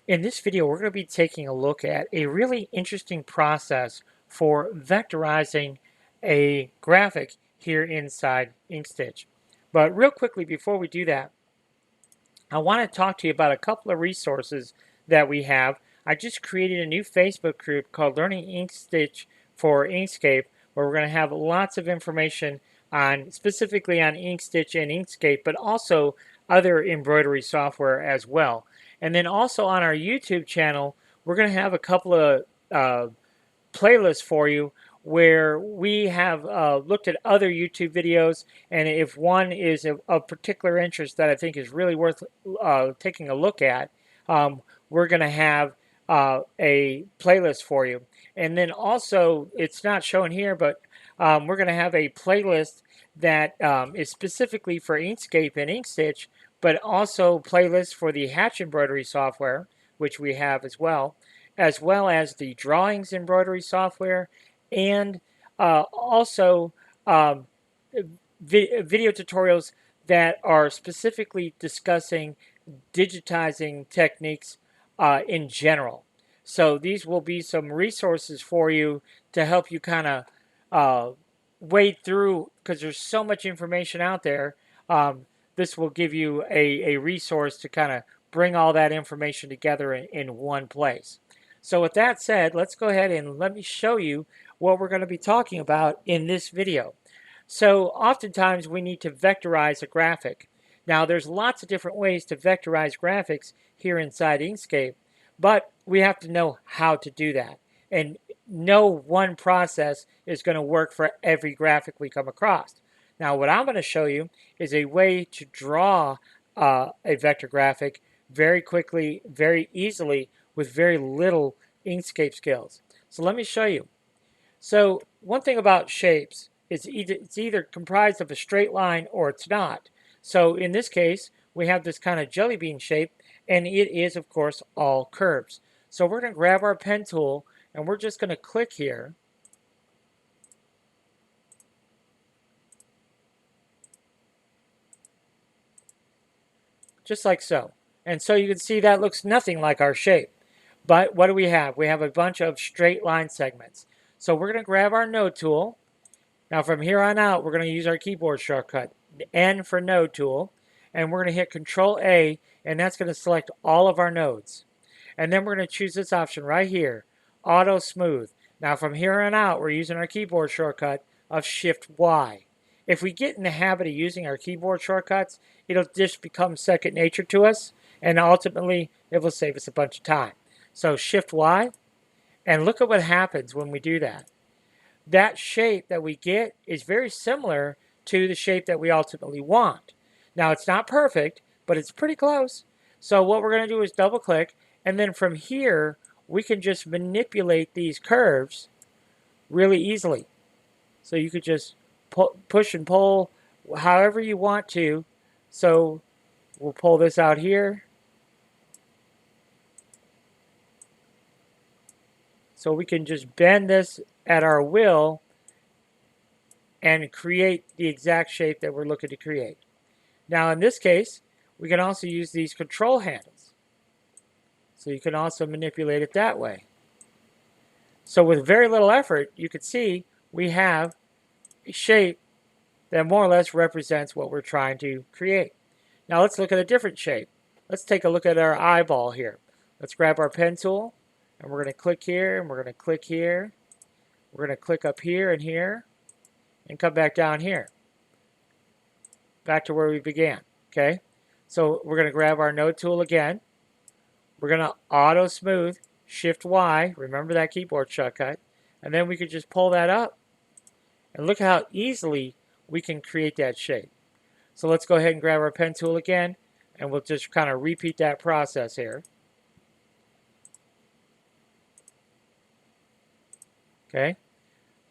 In this video, we're going to be taking a look at a really interesting process for vectorizing a graphic here inside Inkstitch. But real quickly, before we do that, I want to talk to you about a couple of resources that we have. I just created a new Facebook group called Learning Inkstitch for Inkscape, where we're going to have lots of information on specifically on Inkstitch and Inkscape, but also other embroidery software as well. And then also on our YouTube channel, we're going to have a couple of playlists for you where we have looked at other YouTube videos, and if one is of particular interest that I think is really worth taking a look at, we're going to have a playlist for you. And then also, it's not shown here, but we're going to have a playlist that is specifically for Inkscape and Inkstitch, but also playlists for the Hatch embroidery software, which we have as well as the drawings embroidery software, and also video tutorials that are specifically discussing digitizing techniques in general. So these will be some resources for you to help you kind of wade through, because there's so much information out there. This will give you a resource to kind of bring all that information together in one place. So with that said, let's go ahead and let me show you what we're going to be talking about in this video. So oftentimes we need to vectorize a graphic. Now there's lots of different ways to vectorize graphics here inside Inkscape, but we have to know how to do that. And no one process is going to work for every graphic we come across. Now what I'm going to show you is a way to draw a vector graphic very quickly, very easily, with very little Inkscape skills. So let me show you. So one thing about shapes is it's either comprised of a straight line or it's not. So in this case, we have this kind of jelly bean shape, and it is, of course, all curves. So we're going to grab our pen tool, and we're just going to click here. Just like so. And so you can see that looks nothing like our shape. But what do we have? We have a bunch of straight line segments. So we're going to grab our node tool. Now from here on out, we're going to use our keyboard shortcut, N for node tool, and we're going to hit Control A, and that's going to select all of our nodes. And then we're going to choose this option right here, Auto Smooth. Now from here on out, we're using our keyboard shortcut of Shift Y. If we get in the habit of using our keyboard shortcuts, it'll just become second nature to us, and ultimately it will save us a bunch of time. So Shift Y, and look at what happens when we do that. That shape that we get is very similar to the shape that we ultimately want. Now it's not perfect, but it's pretty close. So what we're going to do is double click, and then from here we can just manipulate these curves really easily. So you could just push and pull however you want to. So we'll pull this out here. So we can just bend this at our will and create the exact shape that we're looking to create. Now in this case, we can also use these control handles. So you can also manipulate it that way. So with very little effort, you can see we have a shape that more or less represents what we're trying to create. Now let's look at a different shape. Let's take a look at our eyeball here. Let's grab our pen tool, and we're going to click here, and we're going to click here. We're going to click up here and here, and come back down here. Back to where we began, okay? So we're going to grab our node tool again. We're going to auto smooth, Shift Y, remember that keyboard shortcut, and then we could just pull that up. And look how easily we can create that shape. So let's go ahead and grab our pen tool again, and we'll just kind of repeat that process here. Okay,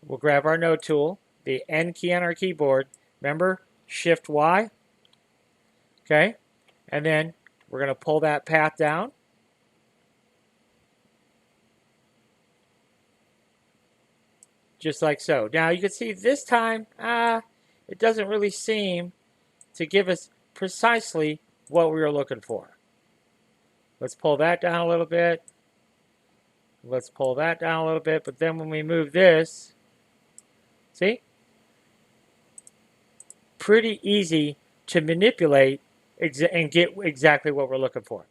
we'll grab our node tool, the N key on our keyboard, remember, Shift Y, okay, and then we're going to pull that path down. Just like so. Now you can see this time, it doesn't really seem to give us precisely what we were looking for. Let's pull that down a little bit. Let's pull that down a little bit. But then when we move this, see? Pretty easy to manipulate and get exactly what we're looking for.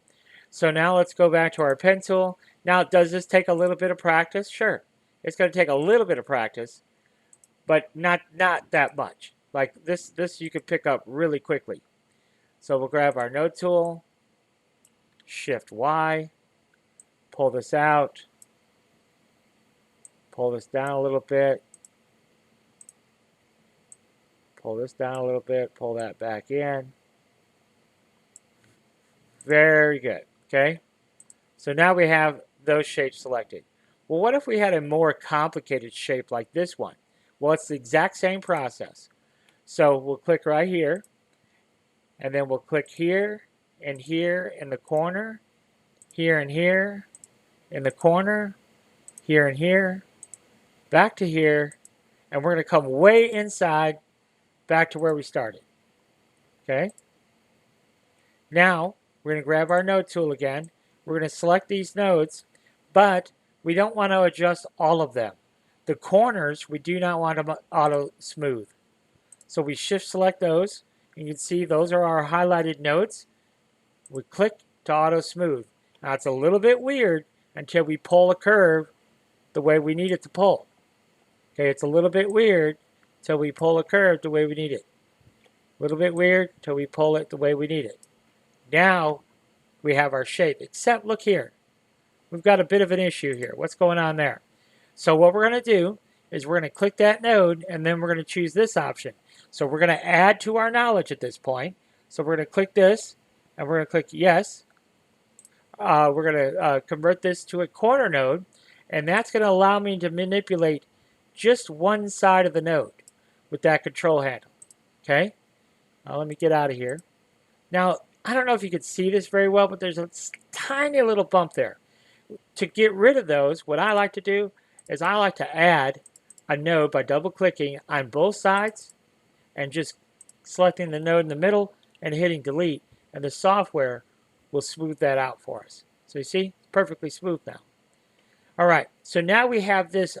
So now let's go back to our pencil. Now, does this take a little bit of practice? Sure. It's going to take a little bit of practice, but not that much. Like this you could pick up really quickly. So we'll grab our node tool, Shift Y, pull this out, pull this down a little bit, pull this down a little bit, pull that back in. Very good, okay? So now we have those shapes selected. Well, what if we had a more complicated shape like this one? Well, it's the exact same process. So we'll click right here, and then we'll click here and here in the corner, here and here in the corner, here and here, back to here, and we're going to come way inside back to where we started. Okay? Now, we're going to grab our node tool again. We're going to select these nodes, but we don't want to adjust all of them. The corners, we do not want to auto smooth. So we shift select those. You can see those are our highlighted nodes. We click to auto smooth. Now it's a little bit weird until we pull a curve the way we need it to pull. Okay, it's a little bit weird until we pull a curve the way we need it. A little bit weird until we pull it the way we need it. Now we have our shape, except look here. We've got a bit of an issue here. What's going on there? So what we're going to do is we're going to click that node, and then we're going to choose this option. So we're going to add to our knowledge at this point. So we're going to click this, and we're going to click yes. We're going to convert this to a corner node, and that's going to allow me to manipulate just one side of the node with that control handle. Okay? Now let me get out of here. Now, I don't know if you can see this very well, but there's a tiny little bump there. To get rid of those, what I like to do is I like to add a node by double-clicking on both sides and just selecting the node in the middle and hitting delete, and the software will smooth that out for us. So you see, it's perfectly smooth now. All right, so now we have this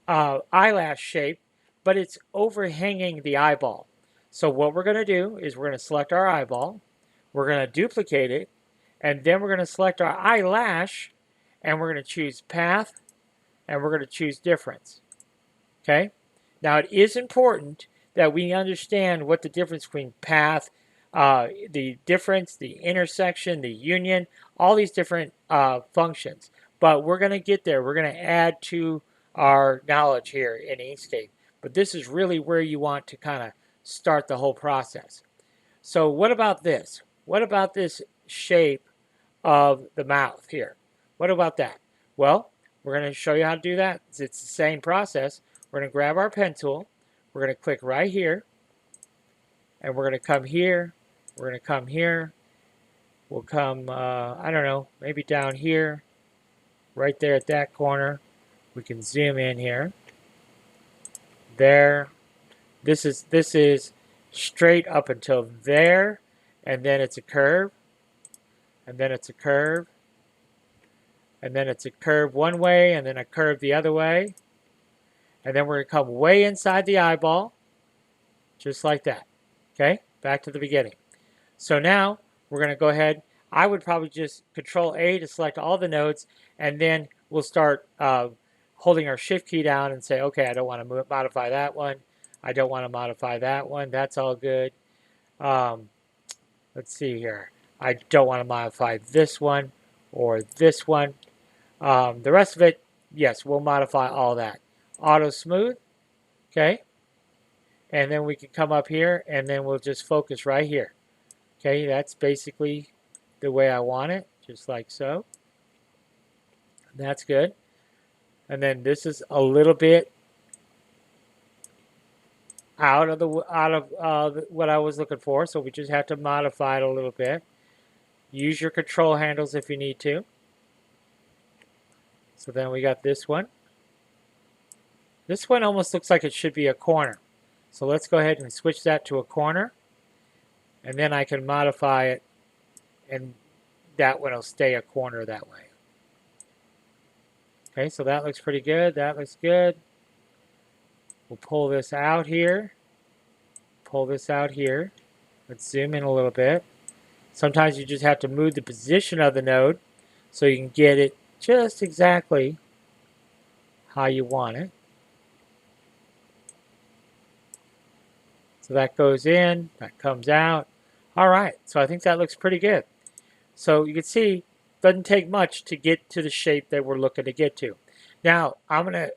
eyelash shape, but it's overhanging the eyeball. So what we're going to do is we're going to select our eyeball, we're going to duplicate it, and then we're going to select our eyelash, and we're going to choose path, and we're going to choose difference. Okay? Now it is important that we understand what the difference between path, the difference, the intersection, the union, all these different functions. But we're going to get there. We're going to add to our knowledge here in Inkscape. But this is really where you want to kind of start the whole process. So what about this? What about this shape of the mouth here? What about that? Well, we're going to show you how to do that. It's the same process. We're going to grab our pen tool. We're going to click right here. And we're going to come here. We're going to come here. We'll come, I don't know, maybe down here. Right there at that corner. We can zoom in here. There. This is straight up until there. And then it's a curve. And then it's a curve. And then it's a curve one way, and then a curve the other way. And then we're going to come way inside the eyeball, just like that. Okay, back to the beginning. So now we're going to go ahead. I would probably just Control A to select all the nodes, and then we'll start holding our Shift key down and say, okay, I don't want to modify that one. I don't want to modify that one. That's all good. Let's see here. I don't want to modify this one or this one. The rest of it, yes, we'll modify all that. Auto smooth, okay? And then we can come up here and then we'll just focus right here. Okay, that's basically the way I want it, just like so. That's good. And then this is a little bit out of what I was looking for, so we just have to modify it a little bit. Use your control handles if you need to. So then we got this one. This one almost looks like it should be a corner. So let's go ahead and switch that to a corner. And then I can modify it and that one will stay a corner that way. Okay, so that looks pretty good. That looks good. We'll pull this out here. Pull this out here. Let's zoom in a little bit. Sometimes you just have to move the position of the node so you can get it just exactly how you want it. So that goes in, that comes out. All right, so I think that looks pretty good. So you can see, it doesn't take much to get to the shape that we're looking to get to. Now, I'm going to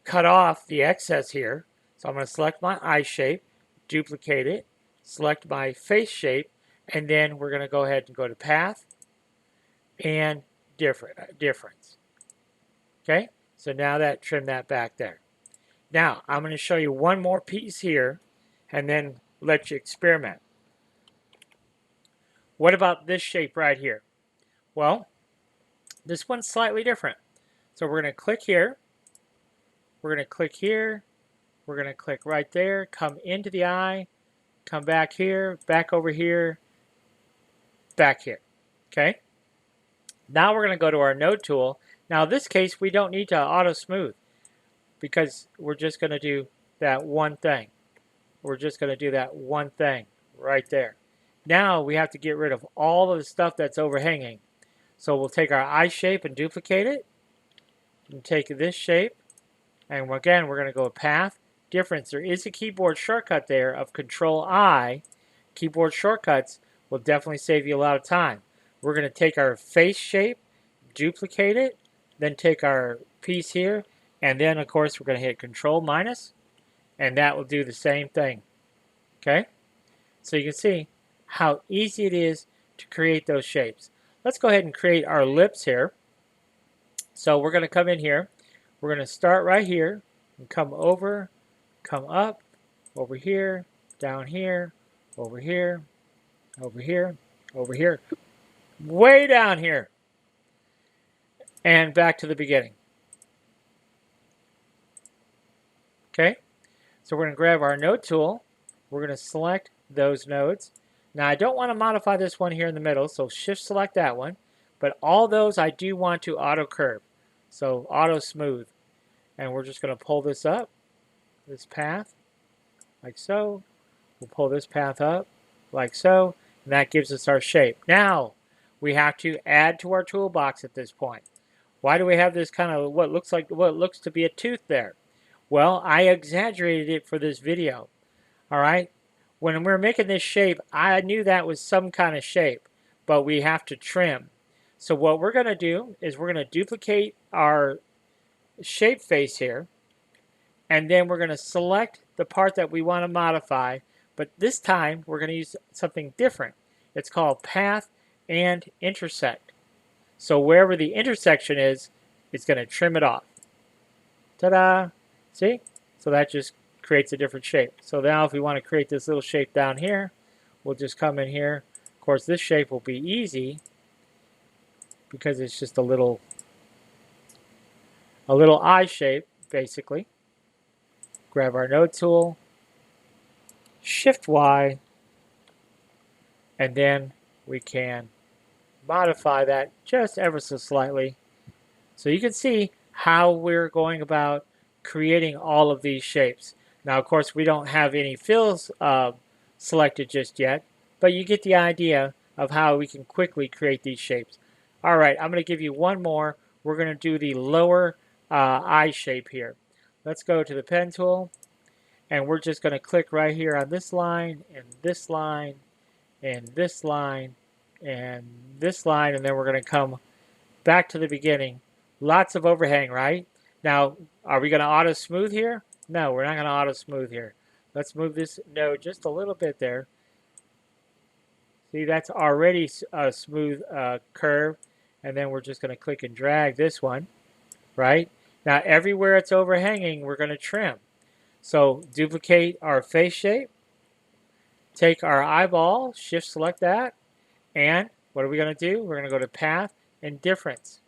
cut off the excess here. So I'm going to select my eye shape, duplicate it, select my face shape, and then we're going to go ahead and go to path and difference. Okay, so now that trim that back there. Now, I'm going to show you one more piece here and then let you experiment. What about this shape right here? Well, this one's slightly different. So we're going to click here. We're going to click here. We're going to click right there, come into the eye, come back here, back over here, back here. Okay? Now we're going to go to our node tool. Now in this case, we don't need to auto smooth because we're just going to do that one thing. We're just going to do that one thing right there. Now we have to get rid of all of the stuff that's overhanging. So we'll take our eye shape and duplicate it. And take this shape. And again, we're going to go path, difference. There is a keyboard shortcut there of Control-I. Keyboard shortcuts will definitely save you a lot of time. We're going to take our face shape, duplicate it, then take our piece here, and then, of course, we're going to hit Control-, and that will do the same thing. Okay? So you can see how easy it is to create those shapes. Let's go ahead and create our lips here. So we're going to come in here. We're going to start right here and come over, come up, over here, down here, over here, over here, over here, way down here, and back to the beginning. Okay, so we're going to grab our node tool. We're going to select those nodes. Now I don't want to modify this one here in the middle, so shift select that one, but all those I do want to auto curve, so auto smooth. And we're just going to pull this up, this path, like so. We'll pull this path up, like so, and that gives us our shape. Now, we have to add to our toolbox at this point. Why do we have this kind of what looks to be a tooth there? Well, I exaggerated it for this video. All right? When we were making this shape, I knew that was some kind of shape, but we have to trim. So what we're going to do is we're going to duplicate our shape face here, and then we're going to select the part that we want to modify, but this time we're going to use something different. It's called path and intersect. So wherever the intersection is, it's going to trim it off. Ta-da! See? So that just creates a different shape. So now if we want to create this little shape down here, we'll just come in here. Of course, this shape will be easy because it's just a little eye shape, basically. Grab our node tool, Shift Y, and then we can modify that just ever so slightly. So you can see how we're going about creating all of these shapes. Now, of course, we don't have any fills selected just yet, but you get the idea of how we can quickly create these shapes. All right, I'm going to give you one more. We're going to do the lower eye shape here. Let's go to the pen tool, and we're just going to click right here on this line, and this line, and this line, and this line, and then we're going to come back to the beginning. Lots of overhang, right? Now, are we going to auto smooth here? No, we're not going to auto smooth here. Let's move this node just a little bit there. See, that's already a smooth curve, and then we're just going to click and drag this one, right? Now, everywhere it's overhanging, we're going to trim. So duplicate our face shape, take our eyeball, shift select that, and what are we going to do? We're going to go to path and difference.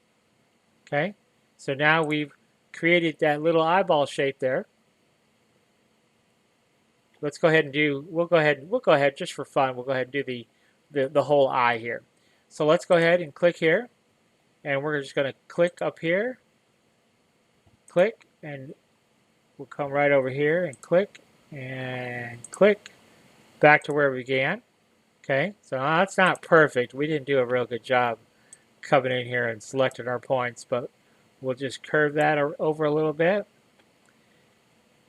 Okay, so now we've created that little eyeball shape there. Let's go ahead and do, we'll go ahead just for fun, we'll go ahead and do the whole eye here. So let's go ahead and click here, and we're just going to click up here, click, and we'll come right over here and click back to where we began. Okay, so that's not perfect. We didn't do a real good job coming in here and selecting our points, but we'll just curve that over a little bit.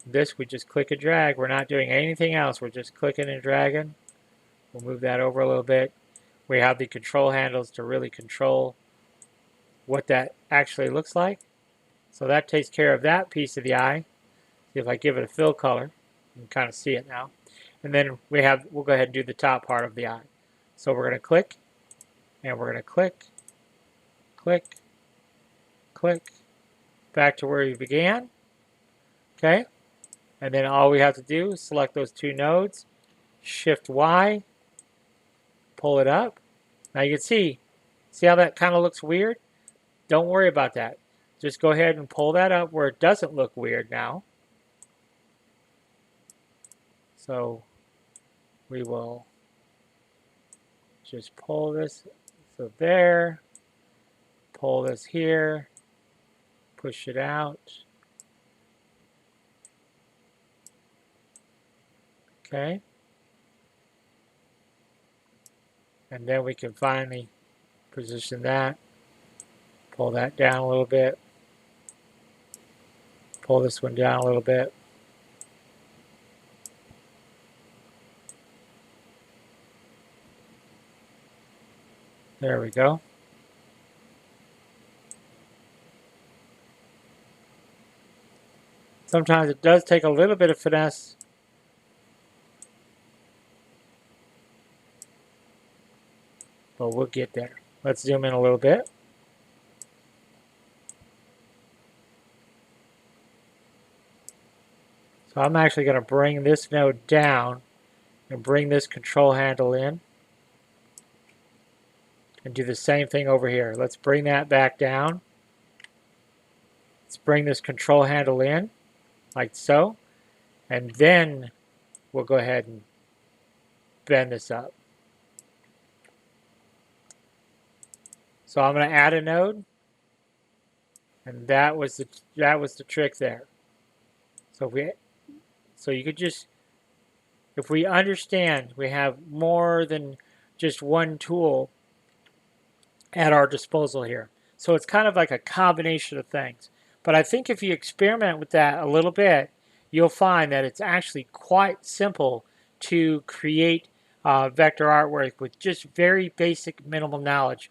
This we just click and drag. We're not doing anything else. We're just clicking and dragging. We'll move that over a little bit. We have the control handles to really control what that actually looks like. So that takes care of that piece of the eye. If I give it a fill color, you can kind of see it now. And then we'll go ahead and do the top part of the eye. So we're going to click, and we're going to click, click, click, back to where we began. Okay, and then all we have to do is select those two nodes, Shift Y, pull it up. Now you can see how that kind of looks weird? Don't worry about that. Just go ahead and pull that up where it doesn't look weird now. So we will just pull this, so there, pull this here, push it out. Okay. And then we can finally position that, pull that down a little bit, pull this one down a little bit. There we go. Sometimes it does take a little bit of finesse. But we'll get there. Let's zoom in a little bit. So I'm actually going to bring this node down and bring this control handle in. And do the same thing over here. Let's bring that back down. Let's bring this control handle in, like so. And then we'll go ahead and bend this up. So I'm going to add a node. And that was the trick there. So you could just, if we understand we have more than just one tool at our disposal here. So it's kind of like a combination of things. But I think if you experiment with that a little bit, you'll find that it's actually quite simple to create vector artwork with just very basic minimal knowledge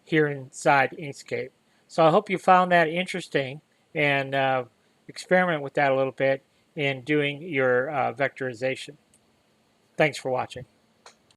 here inside Inkscape. So I hope you found that interesting and experiment with that a little bit in doing your vectorization. Thanks for watching.